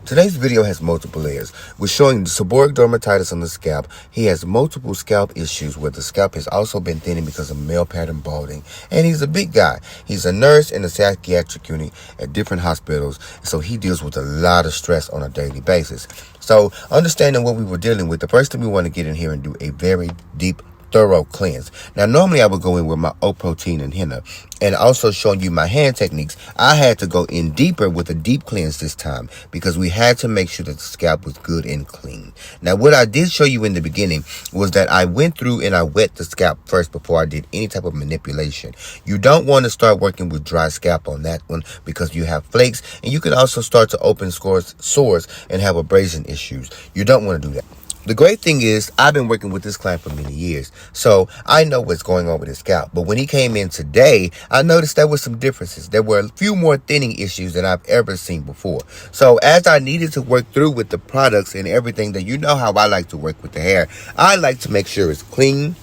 Today's video has multiple layers. We're showing seborrheic dermatitis on the scalp. He has multiple scalp issues where the scalp has also been thinning because of male pattern balding. And he's a big guy. He's a nurse in the psychiatric unit at different hospitals. So he deals with a lot of stress on a daily basis. So understanding what we were dealing with, the first thing we want to get in here and do a very deep thorough cleanse. Now, normally I would go in with my O protein and henna, and also showing you my hand techniques. I had to go in deeper with a deep cleanse this time because we had to make sure that the scalp was good and clean. Now, what I did show you in the beginning was that I went through and I wet the scalp first before I did any type of manipulation. You don't want to start working with dry scalp on that one because you have flakes, and you can also start to open sores and have abrasion issues. You don't want to do that. The great thing is I've been working with this client for many years, so I know what's going on with his scalp. But when he came in today, I noticed there were some differences. There were a few more thinning issues than I've ever seen before. So as I needed to work through with the products and everything, that you know how I like to work with the hair, I like to make sure it's clean,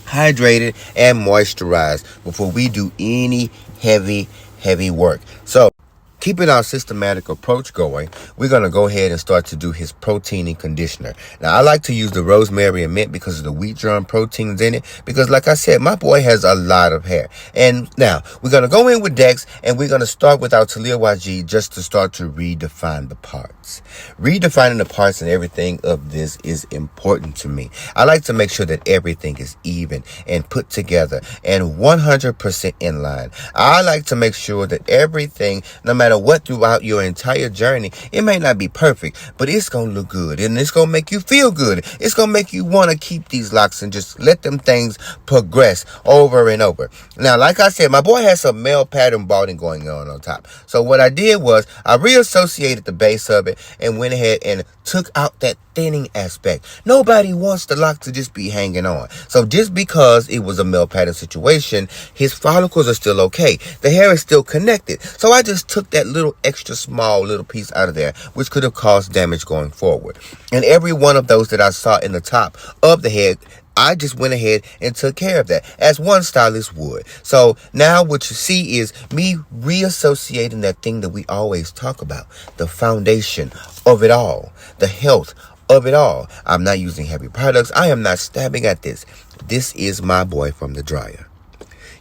hydrated, and moisturized before we do any heavy work. So keeping our systematic approach going, we're going to go ahead and start to do his protein and conditioner. Now, I like to use the rosemary and mint because of the wheat germ proteins in it. Because like I said, my boy has a lot of hair. And now, we're going to go in with Dex, and we're going to start with our Talia YG just to start to redefine the parts. Redefining the parts and everything of this is important to me. I like to make sure that everything is even and put together and 100% in line. I like to make sure that everything, no matter what, throughout your entire journey, it may not be perfect, but it's gonna look good and it's gonna make you feel good. It's gonna make you want to keep these locks and just let them things progress over and over. Now, like I said, my boy has some male pattern balding going on top. So what I did was I reassociated the base of it and went ahead and took out that thinning aspect. Nobody wants the lock to just be hanging on. So just because it was a male pattern situation, his follicles are still okay. The hair is still connected. So I just took that little extra small little piece out of there, which could have caused damage going forward. And every one of those that I saw in the top of the head, I just went ahead and took care of that, as one stylist would. So now what you see is me reassociating that thing that we always talk about, the foundation of it all, the health of it all. I'm not using heavy products. I am not stabbing at this. This is my boy from the dryer.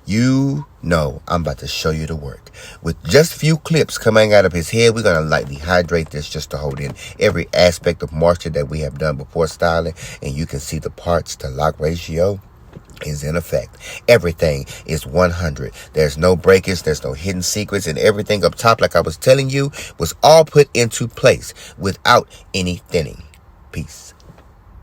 You know I'm about to show you the work. With just a few clips coming out of his head, we're going to lightly hydrate this just to hold in every aspect of moisture that we have done before styling. And you can see the parts to lock ratio is in effect. Everything is 100. There's no breakage. There's no hidden secrets. And everything up top, like I was telling you, was all put into place without any thinning. Peace.